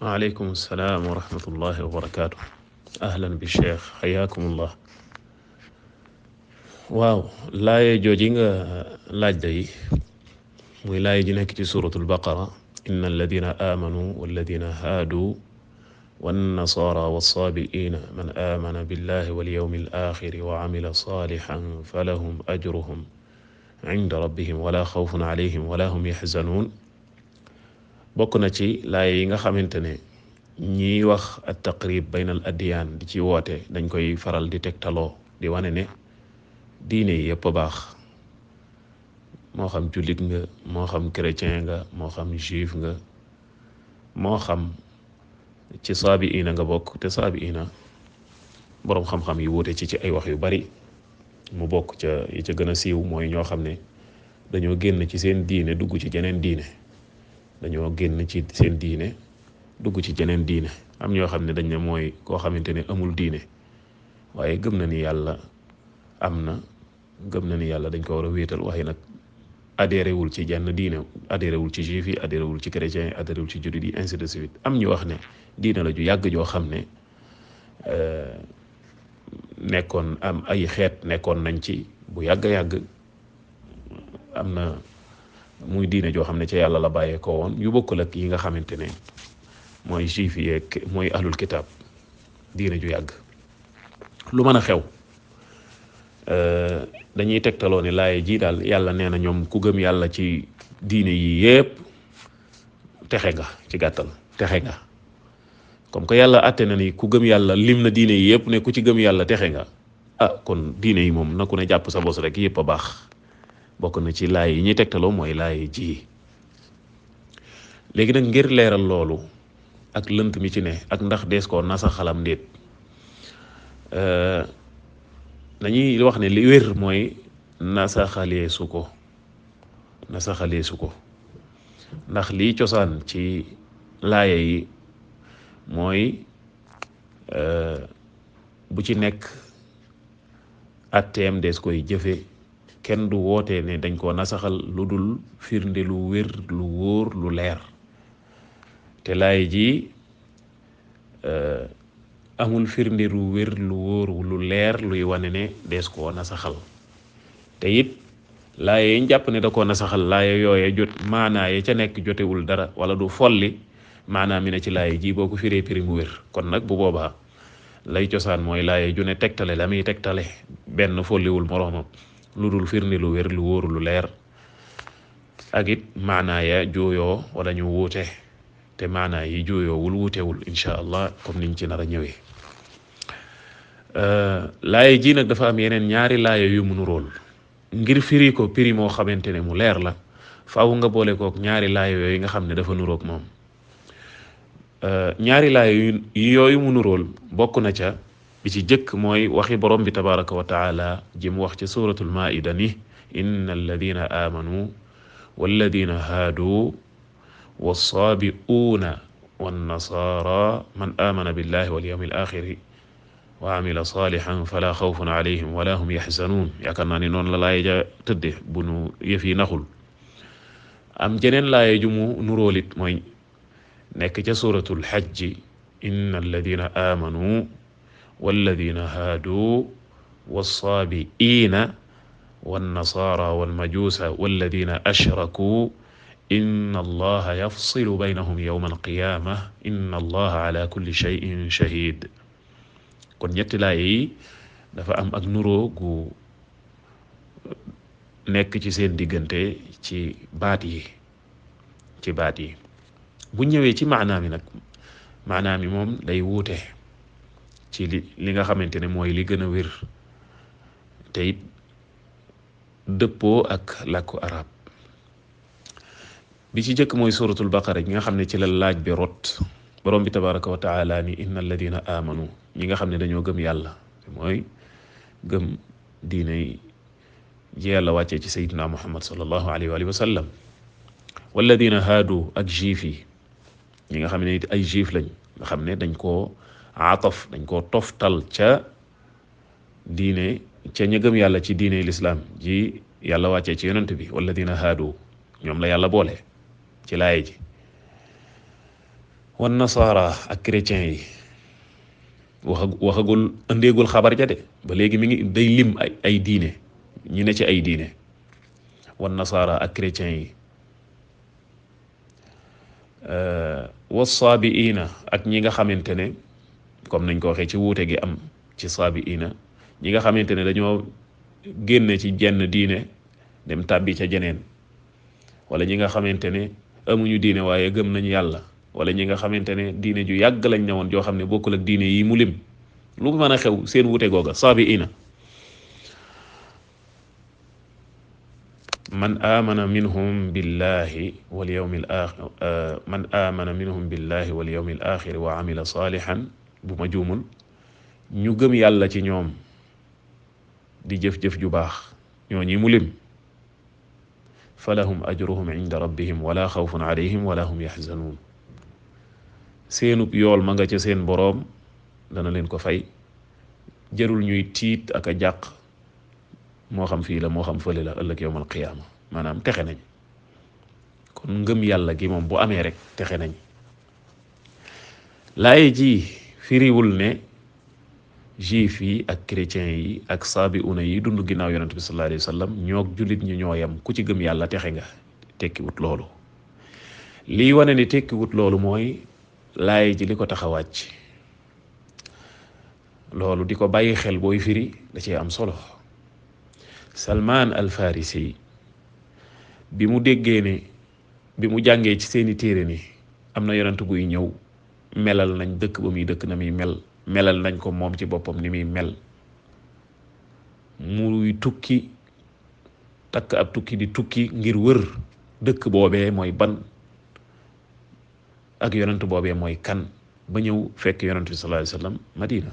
وعليكم السلام ورحمة الله وبركاته. أهلا بالشيخ حياكم الله. waaw laaye jooji nga laaj day muy laaye ji nekk ci suratul baqara inna alladina amanu walladina haadu والنصارى والصابئين من آمن بالله واليوم الآخر وعمل صالحا فلهم أجرهم عند ربهم ولا خوف عليهم ولا هم يحزنون. bokk na ci laay yi nga xamante ne ñiy wax at taqrib bayna al adyaan di ci woote dañ koy faral di tegtaloo di wane ne diine yi yëpp a baax, moo xam jullit nga moo xam chrétien nga moo xam juif nga moo xam ci saabiina nga bokk. te saabiina boroom xam-xam yi wuute ci ay wax yu bari. mu bokk ca yi ca gën a siiw mooy ñoo xam ne dañoo génn ci seen diine dugg ci jeneen diine dañoo génn ci seen diine dugg ci jeneen diine. am ñoo xam ne dañ ne mooy koo xamante ne amul diine waaye gëm na ni yàlla am na, gëm na ni yàlla dañ ko war a wéetal, waaye nag adhéré wul ci jenn diine, adhéré wul ci juif yi, adhéré wul ci chrétien yi, adhéré wul ci jullit yi, ainsi de suite. am ñu wax ne diine la ju yàgg joo xam ne nekkoon am ay xeet nekkoon nañ ci bu yàgg yàgg. am na muy diine joo xam ne ca yàlla la bàyyee ko woon yu bokkul ak yi nga xamante ne mooy juif yi mooy ahlul kitaab, diine ju yàgg. lu mën a xew dañuy tegtaloo ne laaye ji daal yàlla nee na ñoom ku gëm yàlla ci diine yi yépp texe nga. ci gàttal texe nga. comme que yàlla àtte na ni ku gëm yàlla lim na diine yi yépp ne ku ci gëm yàlla texe nga, kon diine yi moom na ku ne jàpp sa bos rek yépp a baax. bokk na ci laay yi ñuy tegtaloo mooy laay ji. léegi nag ngir leeral loolu ak lënt mi ci ne ak ndax dees koo nasa xalam ndéet, dañuy wax ne li wér mooy nasaxalee su ko ndax lii cosaan ci laaya yi mooy bu ci nekk atteem des koy jëfe. kenn du wootee ne dañ koo nasaxal lu dul firnde lu wér lu wóor lu leer. te laay ji amul firnde lu wér lu wóor lu leer luy wane ne dees koo nasaxal. te it laaye yi ñu jàpp ne da koo nasaxal laaye yooye jot maanaa ye ca nekk jotewul dara wala du folli maanaa mi ne ci laaye ji boo ko firee piri mu wér. kon nag bu boobaa lay cosaan mooy laaye ju ne tegtale la muy tegtale benn folliwul moroomam lu dul firnde lu wér lu wóor lu leer. ak it maanaa ya jooyoo wala ñu wuute, te maanaa yi jooyoowul wuutewul insha allah comme niñ ci nar a ñëwee. laaye ji nag dafa am yeneen ñaari laaye yu mu nuróol. ngir firi ko piri moo xamante ne mu leer la faaw nga boole kook ñaari laaye yooyu nga xam ne dafa nuróog moom. ñaari laaye yooyu mu nuróol bokk na ca bi ci jëkk mooy waxi borom bi tabaraka wa taala ji mu wax ci suratul maida ni inna alladina amanu walladina haadu wassaabi'uuna wannasaara man amana billahi wal yawmil axiri wa amila salihan fala xawfun alayhim wala hum yaxzanuun. yaakaar naa ni noonu la laaye ja tëdde bu nu yëf yi naxul. am jeneen laaye ju mu nuróolit mooy nekk ca suratul xajji inna alladina amanu walladina haadu wassaabi'iina wannasaara walmajuusa walladina ashrakuu inna allaha yafsilu baynahum yawma alqiyaama inna allaha ala kulli shay'in shahid. kon ñetti laaye yi dafa am ak nuroo gu nekk ci seen diggante ci baat yi bu ñëwee ci maanaa mi nag maanaa mi moom day wuute ci li nga xamante ne mooy li gën a wér te it dëppoo ak làkku arab. bi ci jëkk mooy suratul baqara gi nga xam ne ci la laaj bi rot. borom bi tabaraka wa taala ni inna alladina amanu, ñi nga xam ne dañoo gëm yàlla mooy gëm diine ji yàlla wàccee ci sayyidina muhammad sallallahu alayhi wa sallam. walladina haadu ak juif yi, ñi nga xam ne ay juif lañ nga xam ne dañ koo ataf dañ koo toftal ca diine ca ña gëm yàlla ci diine lislaam ji yàlla wàccee ci yonent bi. walladina haadu ñoom la yàlla boole ci laaye ji. wan nasaara ak chrétien yi waxagul andeegul xabar ja de ba léegi mi ngi day lim ay diine ñi ne ci ay diine wan nasaara ak chrétien yi wasaabiina ak ñi nga xamante ne comme nañ ko waxee ci wuute gi am ci saabiina ñi nga xamante ne dañoo génn ci jenn diine dem tàbbi ca jeneen wala ñi nga xamante ne amuñu diine waaye gëm nañu yàlla wala ñi nga xamante ne diine ju yàgg lañ ne woon joo xam ne bokkul ak diine yi mu lim lu mën a xew seen wuute googa saabiina man amana minhum billahi wal yawmil axir man amana minhum billahi wal yawmil axir wa amila salihan bu ma juumul ñu gëm yàlla ci ñoom di jëf-jëf ju baax ñoo ñi mu lim falahum ajruhum inda rabbihim wala xawfun alayhim wala hum yaxzanuun seenub yool ma nga ca seen boroom dana leen ko fay jarul ñuy tiit ak a jàq moo xam fii la moo xam fële la ëllëg yowmal qiyaama maanaam texe nañ kon ngëm yàlla gi moom bu amee rek texe nañ laaye ji firiwul ne juif yi ak chrétiens yi ak saabiuna yi dund ginnaaw yonent bi sallallahu alayhi wa sallam ñoog jullit ñi ñoo yem ku ci gëm yàlla texe nga tekkiwut loolu lii wane ni tekkiwut loolu mooy laaye ji li ko tax a wàcc loolu di ko bàyyi xel booy firi da cee am solo Salman al Farisi bi mu déggee ne bi mu jàngee ci seeni téere ni am na yonent buy ñëw melal nañ dëkk ba muy dëkk na muy melal nañ ko moom ci boppam ni muy mel muy tukki takk ab tukki di tukki ngir wër dëkk boobee mooy ban ak yonent boobee mooy kan ba ñëw fekk yonent bi sallallahu alayhi wasallam Madina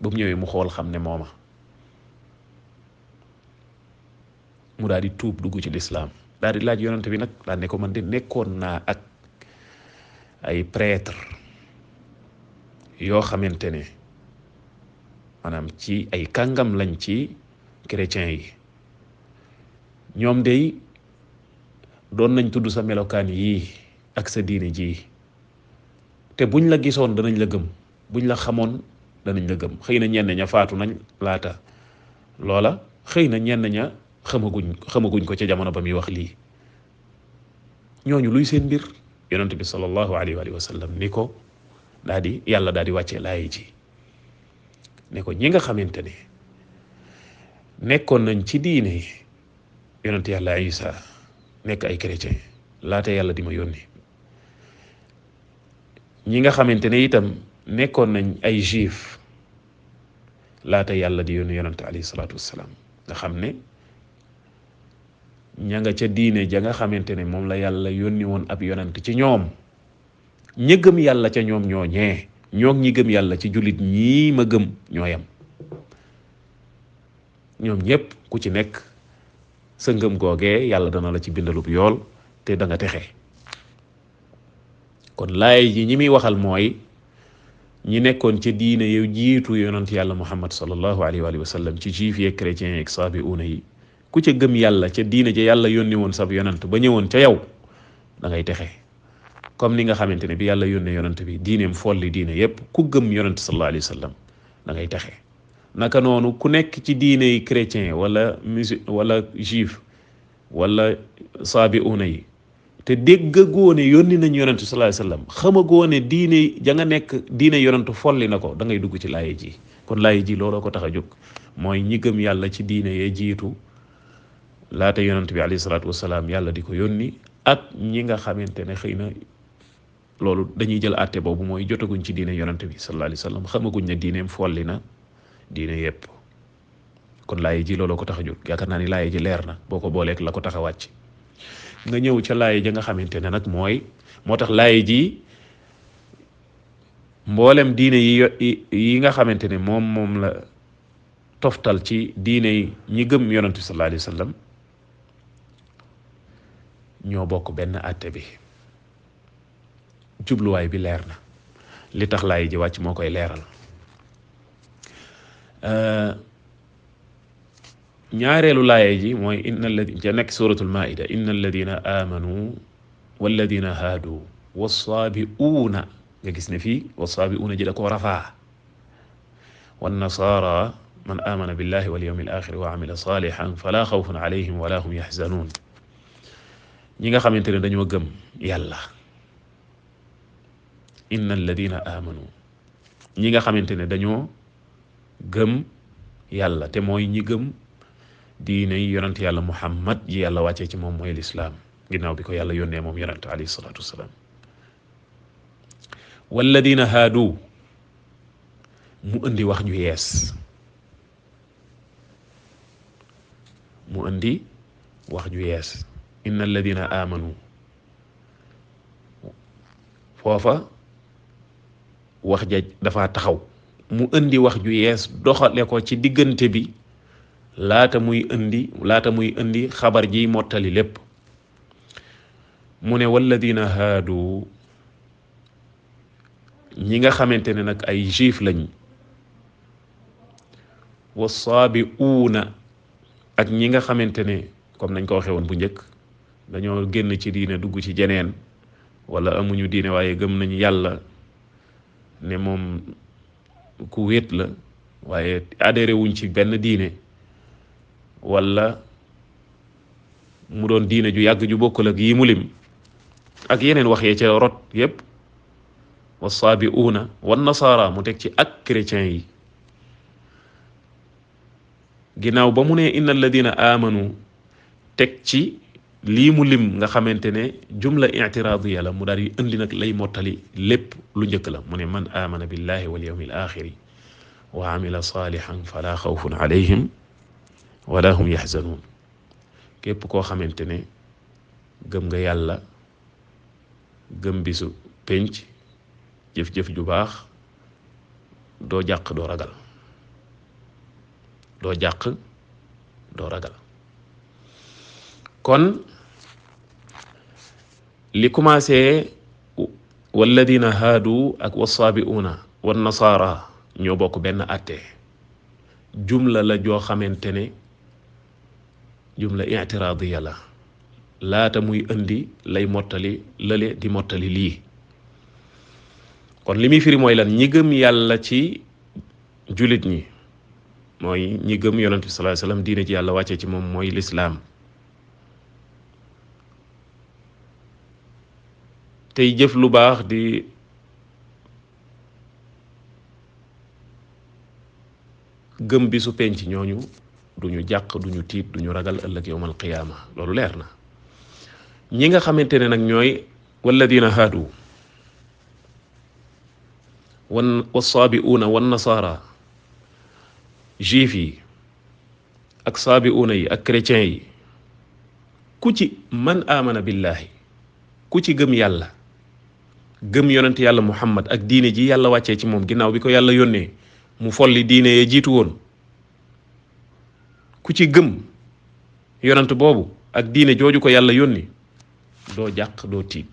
ba mu ñëwee mu xool xam ne mooma mu daal di tuub dugg ci lislaam daal di laaj yonent bi nag daal ne ko man de nekkoon naa ak ay prêtre yoo xamante ne maanaam ci ay kàngam lañ ci chrétiens yi ñoom day doon nañ tudd sa melokaan yii ak sa diine ji te buñ la gisoon danañ la gëm buñ la xamoon danañ la gëm xëy na ñenn ña faatu nañ laata loola xëy na ñenn ña xamaguñ ko ca jamono ba muy wax lii ñooñu luy seen mbir yonent bi sallallahu alayhi wa sallam ni ko daa di yàlla daa di wàccee laay ji ne ko ñi nga xamante ne nekkoon nañ ci diine yonent yàlla Isa nekk ay chrétien laata yàlla di ma yónni ñi nga xamante ne itam nekkoon nañ ay juif laata yàlla di yónni yonent alayhi salaatu wassalaam nga xam ne ña nga ca diine ja nga xamante ne moom la yàlla yónni woon ab yonent ci ñoom ña gëm yàlla ca ñoom ñooñee ñoog ñi gëm yàlla ci jullit ñii ma gëm ñoo yam ñoom ñépp ku ci nekk sa ngëm googee yàlla dana la ci bindalub yool te da nga texe kon laay ji ñi muy waxal mooy ñi nekkoon ca diine yow jiitu yonent yàlla muhammad sallallahu alayhi wa sallam ci juif yeeg chrétiens yeeg saabiuuna yi ku ca gëm yàlla ca diine ja yàlla yónni woon sab yonent ba ñëwoon ca yow da ngay texe comme ni nga xamante ne bi yàlla yónnee yonent bi diineem folli diine yépp ku gëm yonent sallallahu alayhi wa sallam da ngay texe naka noonu ku nekk ci diine yi chrétien wala wala juif wala saabiuuna yi te déggagoo ne yónni nañ yonent sallallahu alayhi wa sallam xamagoo ne diine ja nga nekk diine yonent folli na ko da ngay dugg ci laaye ji kon laaye ji looloo ko tax a jóg mooy ñi gëm yàlla ci diine yee jiitu laata yonent bi alayhi salaatu wasalaam yàlla di ko yónni ak ñi nga xamante ne xëy na loolu dañuy jël àtte boobu mooy jotaguñ ci diine yonent bi sallallahu alayhi wasallam xamaguñ ne diineem folli na diine yépp kon laaye ji looloo ko tax a jóg yaakaar naa ni laaye ji leer na boo ko booleeg la ko tax a wàcc nga ñëw ca laaye ja nga xamante ne nag mooy moo tax laaye ji mboolem diine yi nga xamante ne moom la toftal ci diine yi ñi gëm yonent bi sallallahu alayhi wasallam ñoo bokk benn àtte bi jubluwaay bi leer na li tax laay ji wàcc moo koy leeral ñaareelu laaye ji mooy ja nekk suratul maida inna alladina amanu walladina haadu wassaabiuuna nga gis ne fii wasaabi'uuna ji da koo rafaa wan nasaara man amana billahi wal yawmil axir wa amila salihan fala xawfun alayhim wala hum yaxzanuun ñi nga xamante ne dañoo gëm yàlla inna alladina amanu ñi nga xamante ne dañoo gëm yàlla te mooy ñi gëm diine yi yonent yàlla muhammad ji yàlla wàccee ci moom mooy lislaam ginnaaw bi ko yàlla yónnee moom yonent alayhi salaatu wasalaam walladina haadu mu indi wax ju yees mu indi wax ju yees inna alladina amanu foofa wax ja dafa taxaw mu indi wax ju yees doxale ko ci diggante bi laata muy indi xabar ji mottali lépp mu ne walladina haadu ñi nga xamante ne nag ay juif lañ wasaabi'uuna ak ñi nga xamante ne comme nañ ko waxee woon bu njëkk dañoo génn ci diine dugg ci jeneen wala amuñu diine waaye gëm nañ yàlla ne moom ku wéet la waaye adhéré wuñ ci benn diine wala mu doon diine ju yàgg ju bokkul ak yi mu lim ak yeneen wax yee ca rot yépp wasaabi'uuna wan nasaara mu teg ci ak chrétiens yi ginnaaw ba mu ne inna alladina amanu teg ci lii mu lim nga xamante ne jumla i'tiradiya la mu daal di indi nag lay mottali lépp lu njëkk la mu ne man amana billahi wal yawmil axiri wa amila salihan fala xawfun alayhim wala hum yaxzanuun képp koo xamante ne gëm nga yàlla gëm bisu penc jëf-jëf ju baax doo jàq doo ragal doo jàq doo ragal kon li commencé walladina haadu ak wasaabi'uuna wan nasaara ñoo bokk benn atte jumla la joo xamante ne jumla i'tiradiya la laata muy indi lay mottali lële di mottali lii kon li muy firi mooy lan ñi gëm yàlla ci julit ñi mooy ñi gëm yonent bi sallallahu alayhi wasallam diine ci yàlla wàccee ci moom mooy lislaam tey jëf lu baax di gëm bi su penc ñooñu duñu jàq duñu tiit duñu ragal ëllëg yawmal qiyaama loolu leer na ñi nga xamante ne nag ñooy walladina haadu wasaabi'uuna wan nasaara juif yi ak saabi'uuna yi ak chrétiens yi ku ci man amana billahi ku ci gëm yàlla gëm yonent yàlla muhammad ak diine ji yàlla wàccee ci moom ginnaaw bi ko yàlla yónnee mu folli diine ya jiitu woon ku ci gëm yonent boobu ak diine jooju ko yàlla yónni doo jàq doo tiit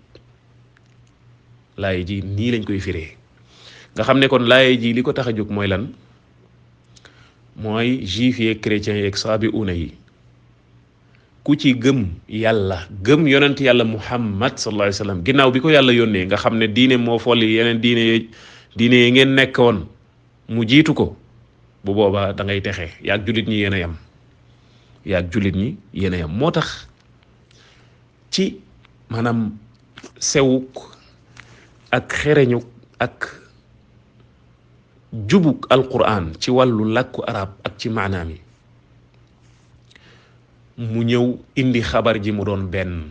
laaye ji nii lañ koy firee nga xam ne kon laaye ji li ko tax a jóg mooy lan mooy juif yeeg chrétiens yeeg saabi'uuna yi ku ci gëm yàlla gëm yonent yàlla muhammad sallallahu alayhi wasallam ginnaaw bi ko yàlla yónnee nga xam ne diine moo folli yeneen diine yi ngeen nekkoon mu jiitu ko bu boobaa da ngay texe yaag jullit ñi yéen a yam yaag jullit ñi yéen a yam moo tax ci maanaam sewuk ak xereñu ak jubuk alquran ci wàllu làkku arab ak ci maanaam yi mu ñëw indi xabar ji mu doon benn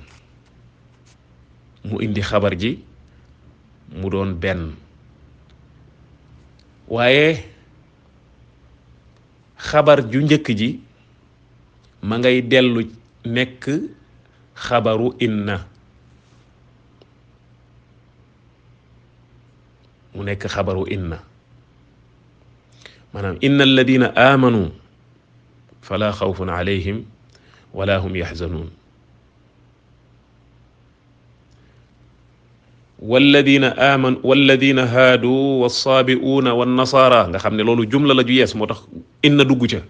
mu indi xabar ji mu doon benn waaye xabar ju njëkk ji ma ngay dellu nekk xabaru inna mu nekk xabaru inna maanaam inna alladina amanu fala xawfun alayhim wala hum yaxzanuun walladina haadu wassaabi'uuna wannasaara nga xam ne loolu jumla la ju yees moo tax inna dugg ca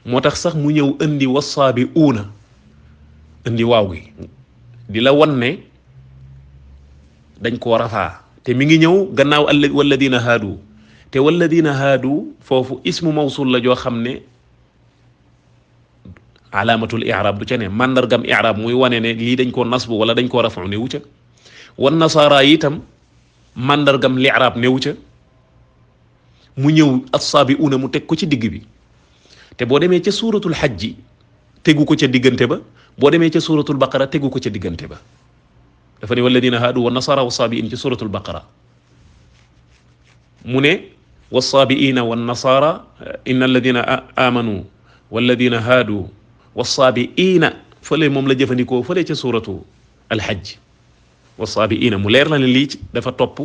moo tax sax mu ñëw indi wassaabi'uuna indi waaw gi di la wan ne dañ koo rafaa te mi ngi ñëw gannaaw walladina haadu te walladina haadu foofu ismu mawsul la joo xam ne alaamatul i'raab du ca ne mandargam i'raab muy wane ne lii dañ koo nasbu wala dañ koo rafu ne wu ca wan nasaara yi itam mandargam li'raab ne wu ca mu ñëw as-saabi'uuna mu teg ko ci digg bi te boo demee ca suuratul xajji tegu ko ca diggante ba boo demee ca suuratul baqara tegu ko ca diggante ba dafa ne walladina haadu wan nasaara was-saabi'iin ci suuratul baqara mu ne was-saabi'iina wan nasaara inna alladina aamanu walladina haadu was-saabi'iina fële moom la jëfandikoo fële ca suuratu alxajj was-saabi'iina mu leer la ne lii dafa topp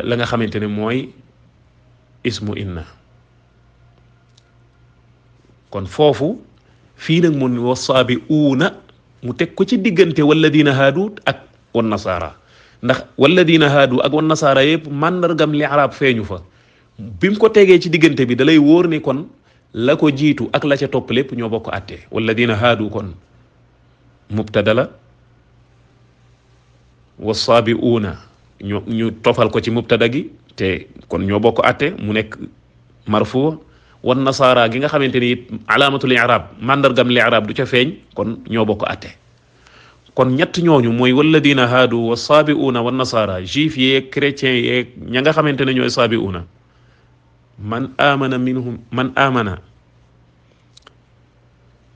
la nga xamante ne mooy ismu inna kon foofu fii nag mu was-saabi'uuna mu teg ko ci diggante walladina haadu ak wan nasaara ndax walladina haadu ak wan nasaara yëpp màndargam li'raab feeñu fa bi mu ko tegee ci diggante bi dalay wóor ni kon la ko jiitu ak la ca topp lépp ñoo bokk àtte walladina haadu kon mubtada la was-saabi'uuna ñu tofal ko ci mubtada gi te kon ñoo bokk àtte mu nekk marfu wan nasaara gi nga xamante ni it alaamatul i'raab mandargam li'raab du ca feeñ kon ñoo bokk àtte kon ñett ñooñu mooy walladina haadu was-saabi'uuna wan nasaara juif yeeg chrétien yeeg ña nga xamante ne ñooy saabi'uuna man amana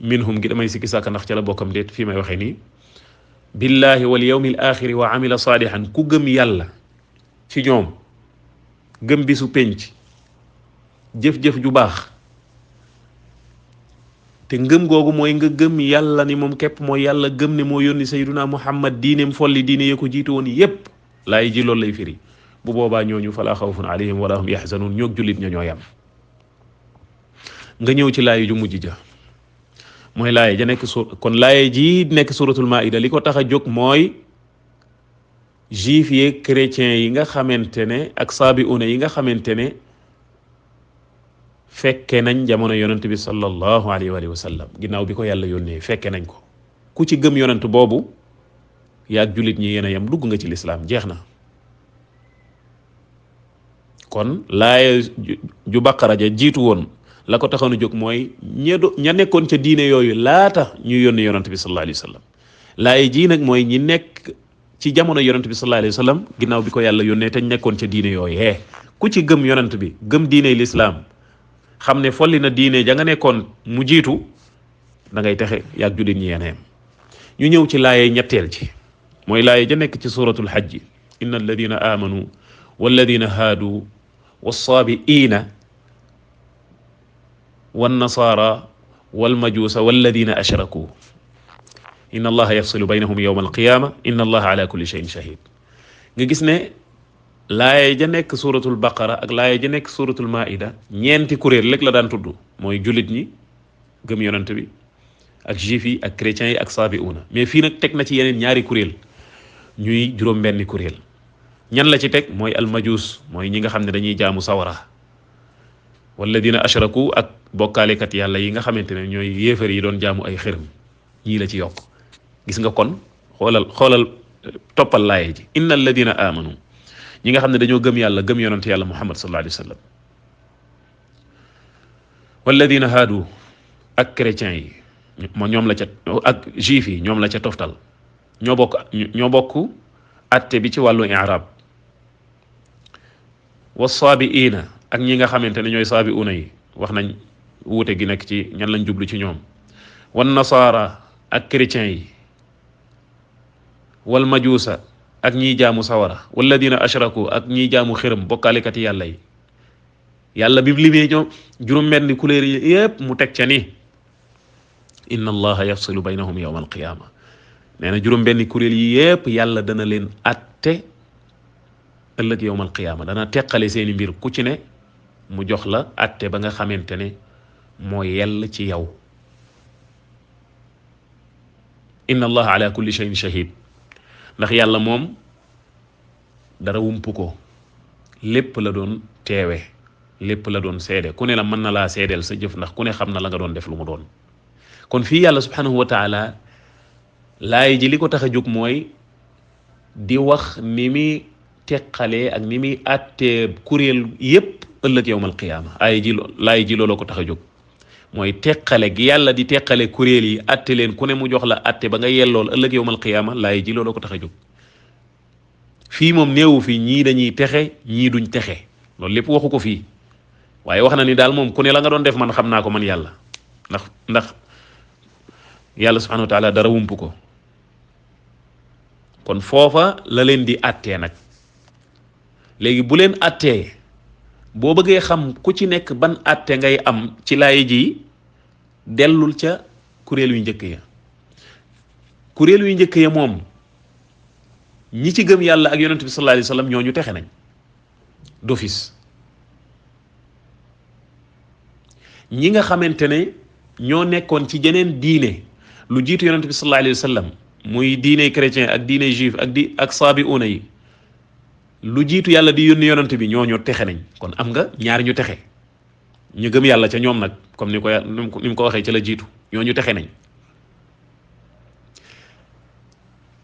minhum gi damay sikki sàkka ndax ca la bokkam déet fii may waxee nii billahi wal yawmil axiri wa amila saalihan ku gëm yàlla ci ñoom gëm bisu penc jëf-jëf ju baax te ngëm googu mooy nga gëm yàlla ni moom képp mooy yàlla gëm ne moo yónni sayyiduna muhammad diineem folli diine ya ko jiitu woon yépp laay ji loolu lay firi bu boobaa ñooñu falaa xawfun alayhim wala hum yaxzanun ñoog jullit ña ñoo yam nga ñëw ci laayi ju mujj ja mooy laaye ja nekk kon laaye ji nekk suratul maida li ko tax a jóg mooy juif yeeg chrétiens yi nga xamante ne ak saabi'uuna yi nga xamante ne fekke nañ jamono yonent bi sallallahu alayhi wa sallam ginnaaw bi ko yàlla yónnee fekke nañ ko ku ci gëm yonent boobu yaag jullit ñi yéen a yam dugg nga ci lislaam jeex na kon laaye ju baqara ja jiitu woon la ko taxoon a jóg mooy ña nekkoon ca diine yooyu laata ñu yónni yonent bi sallallahu alayhi wa sallam laaye jii nag mooy ñi nekk ci jamono yonent bi sallallahu alayhi wa sallam ginnaaw bi ko yàlla yónnee te nekkoon ca diine yooyee ku ci gëm yonent bi gëm diine lislaam xam ne folli na diine ja nga nekkoon mu jiitu da ngay texe yaag jullit ñi yéen ñu ñëw ci laaye ñetteel ci mooy laaye ja nekk ci suratul hajj inna alladina amanu walladina haadu was-saabi'iina wan-nasaara wal-majuusa walladina ashraku inna allaha yafsilu baynahum yawma al-qiyaama inna allaha ala kulli shay'in shahid nga gis ne laaye ja nekk suratul baqara ak laaye ja nekk suratul maida ñeenti kuréel rek la daan tudd mooy jullit ñi gëm yonent bi ak juif yi ak chrétiens yi ak saabi'uuna mais fii nag teg na ci yeneen ñaari kuréel ñuy juróom-benni kuréel ñan la ci teg mooy almajuus mooy ñi nga xam ne dañuy jaamu sawara walladina ashraku ak bokkaalekat yàlla yi nga xamante ne ñooy yéefar yi doon jaamu ay xërëm ñii la ci yokk gis nga kon xoolal toppal laaye ji inna alladina amanu ñi nga xam ne dañoo gëm yàlla gëm yonante yàlla muhammad sallallahu alayhi wa sallam walladina haadu ak chrétiens yi ñoom la ca ak juif yi ñoom la ca toftal ñoo bokk atte bi ci wàllu i'raab was-saabi'iina ak ñi nga xamante ne ñooy saabi'uuna yi wax nañ wuute gi nekk ci ñan lañ jublu ci ñoom wan nasaara ak chrétiens yi wal majuusa ak ñiy jaamu sawara walladina ashraku ak ñiy jaamu xërëm bokkaalekat yàlla yi yàlla bi limee ñoom juróom-benni couleur yi yépp mu teg ca ni inna allaha yafsilu baynahum yawma alqiyaama nee na juróom-benni kuréel yi yépp yàlla dana leen atte ëllëg yawmal qiyaama dana teqale seeni mbir ku ci ne mu jox la atte ba nga xamante ne moo yell ci yow inna allaha ala kulli shay'in shahid ndax yàlla moom dara wumpu ko lépp la doon teewe lépp la doon seede ku ne la mën na laa seedeel sa jëf ndax ku ne xam na la nga doon def lu mu doon kon fii yàlla subhanahu wa taala laay ji li ko tax a jóg mooy di wax ni muy teqalee ak ni muy àttee kuréel yépp ëllëg yowmal qiyaama ay ji laay ji looloo ko tax a jóg mooy teqale gi yàlla di teqale kuréel yi àtte leen ku ne mu jox la àtte ba nga yellool ëllëg yowmal qiyaama laay ji looloo ko tax a jóg fii moom néewu fi ñii dañuy texe ñii duñ texe loolu lépp waxu ko fii waaye wax na ni daal moom ku ne la nga doon def man xam naa ko man yàlla ndax yàlla subhanahu wa taala dara wump ko kon foofa la leen di àttee nag léegi bu leen àttee boo bëggee xam ku ci nekk ban àtte ngay am ci laay ji dellul ca kuréel yu njëkk ya kuréel yu njëkk ya moom ñi ci gëm yàlla ak yonent bi sallallahu alayhi wasallam ñooñu texe nañ d'office ñi nga xamante ne ñoo nekkoon ci jeneen diine lu jiitu yonent bi sallallahu alayhi wasallam muy diine chrétien ak diine juif ak saabiuna yi lu jiitu yàlla di yónni yonent bi ñooñu texe nañ kon am nga ñaar ñu texe ñu gëm yàlla ca ñoom nag comme ni mu ko waxee ca la jiitu ñooñu texe nañ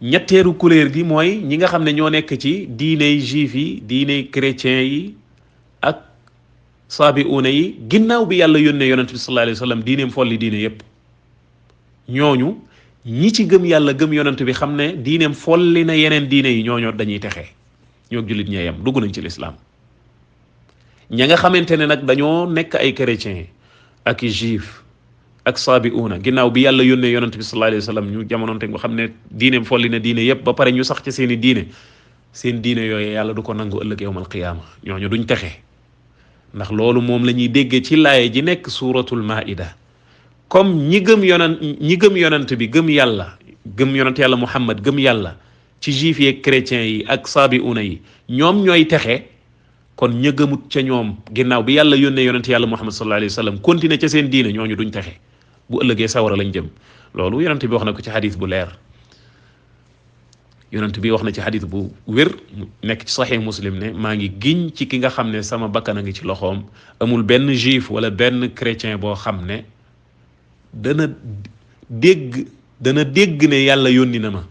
ñetteeru kuréel gi mooy ñi nga xam ne ñoo nekk ci diiney juif yi diiney chrétien yi ak saabiuna yi ginnaaw bi yàlla yónnee yonent bi sallallahu alayhi wasallam diineem folli diine yépp ñooñu ñi ci gëm yàlla gëm yonent bi xam ne diineem folli na yeneen diine yi ñooñu dañuy texe ñoo jullit ñee yam dugg nañ ci lislaam ña nga xamante ne nag dañoo nekk ay chrétien ak i juif ak saabiuna ginnaaw bi yàlla yónnee yonent bi sallallahu alayhi wasallam ñu jamonoonte nga xam ne diineem folli na diine yépp ba pare ñu sax ci seeni diine seen diine yooyu yàlla du ko nangu ëllëg yawmal qiyaama ñooñu duñ texe ndax loolu moom la ñuy déggee ci laaye ji nekk suuratul maida comme ñi gëm yonent bi gëm yonent yàlla Muhammad gëm yàlla ci juif yi ak chrétiens yi ak saabiuna yi ñoom ñooy texe kon ña gëmut ca ñoom ginnaaw bi yàlla yónnee yonent yàlla Muhammad sallallahu alayhi wasallam continuer ca seen diine ñooñu duñ texe bu ëllëgee sawara lañ jëm loolu yonent bi wax na ko ci xadis bu leer yonent bi wax na ci xadis bu wér nekk ci saxiix muslim ne maa ngi giñ ci ki nga xam ne sama bakkan a ngi ci loxoom amul benn juif wala benn chrétien boo xam ne dana dégg ne yàlla yónni na ma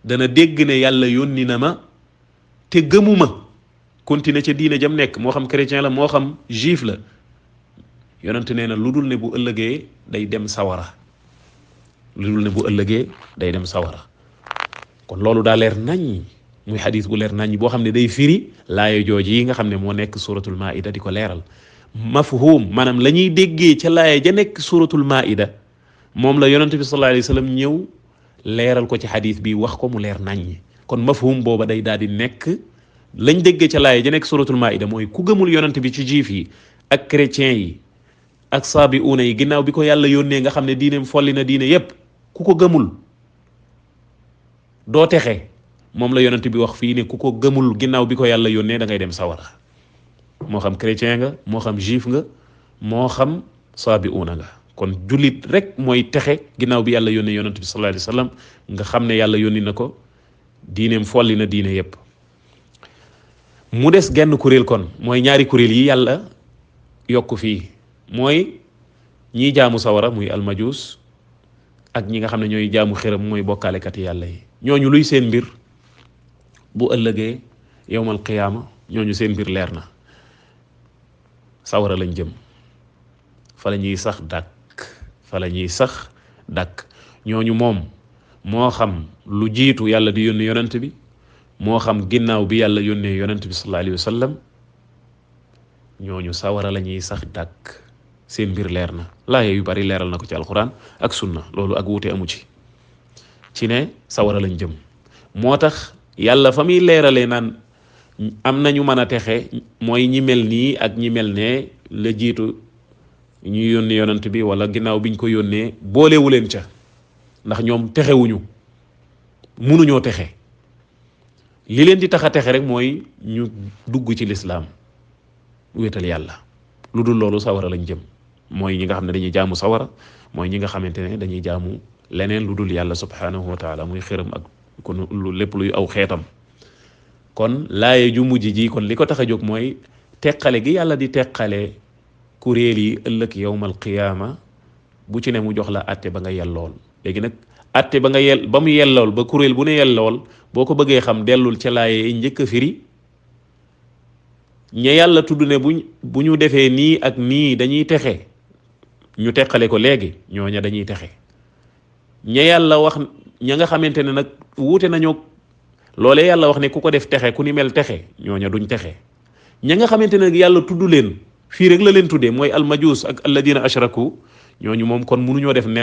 dana dégg ne yàlla yónni na ma te gëmuma continuer ca diine jam nekk moo xam chrétien la moo xam juif la yonent nee na lu dul ne bu ëllëgee day dem sawara kon loolu daa leer nañ muy xadis bu leer nañ boo xam ne day firi laaya jooji yi nga xam ne moo nekk suratul maida di ko leeral mafhum maanaam la ñuy déggee ca laaya ja nekk suratul maida moom la yonent bi sallallahu alayhi wasallam ñëw leeral ko ci xadis bi wax ko mu leer nañ kon mafhum booba day daal di nekk lañ déggee ca laaya ja nekk suratul maida mooy ku gëmul yonent bi ci juif yi ak chrétien yi ak saabiuna yi ginnaaw bi ko yàlla yónnee nga xam ne diineem folli na diine yépp ku ko gëmul doo texe moom la yonent bi wax fii ne ku ko gëmul ginnaaw bi ko yàlla yónnee da ngay dem sawara moo xam chrétien nga moo xam juif nga moo xam saabiuna nga kon jullit rek mooy texe ginnaaw bi yàlla yónnee yonent bi sallallahu alayhi wasallam nga xam ne yàlla yónni na ko diineem folli na diine yépp mu des genn kuréel kon mooy ñaari kuréel yi yàlla yokku fii mooy ñiy jaamu sawara muy almajus ak ñi nga xam ne ñooy jaamu xëram mooy bokkaalekat yàlla yi ñooñu luy seen mbir bu ëllëgee yowmal qiyaama ñooñu seen mbir leer na sawara lañ jëm fa la ñuy sax dàkk ñooñu moom moo xam lu jiitu yàlla di yónni yonent bi moo xam ginnaaw bi yàlla yónnee yonent bi sallallahu alayhi wa sallam ñooñu sawara la ñuy sax dàkk seen mbir leer na laaye yu bari leeral na ko ci alquran ak sunna loolu ak wuute amu ci ne sawara lañ jëm moo tax yàlla fa muy leeralee naan am nañu mën a texe mooy ñi mel nii ak ñi mel ne la jiitu ñu yónni yonent bi wala ginnaaw biñ ko yónnee boolewu leen ca ndax ñoom texewuñu munuñoo texe li leen di tax a texe rek mooy ñu dugg ci lislaam wéetal yàlla lu dul loolu sawara lañ jëm mooy ñi nga xam ne dañuy jaamu sawara mooy ñi nga xamante ne dañuy jaamu leneen lu dul yàlla subhanahu wa taala muy xëram ak kon lu lépp luy aw xeetam kon laaye ju mujj ji kon li ko tax a jóg mooy teqale gi yàlla di teqale kuréel yi ëllëg yawmal qiyaama bu ci ne mu jox la àtte ba nga yellool léegi nag atte ba nga ba mu yellool ba kuréel bu ne yellool boo ko bëggee xam dellul ca laaye njëkk a firi ña yàlla tudd ne bu ñu defee nii ak nii dañuy texe ñu teqale ko léegi ñooña dañuy texe ña yàlla wax ña nga xamante ne nag wuute nañoo loolee yàlla wax ne ku ko def texe ku ni mel texe ñooña duñ texe ña nga xamante ne yàlla tudd leen fii rek la leen tuddee mooy almajuus ak alladina ashraku ñooñu moom kon mënuñoo def nen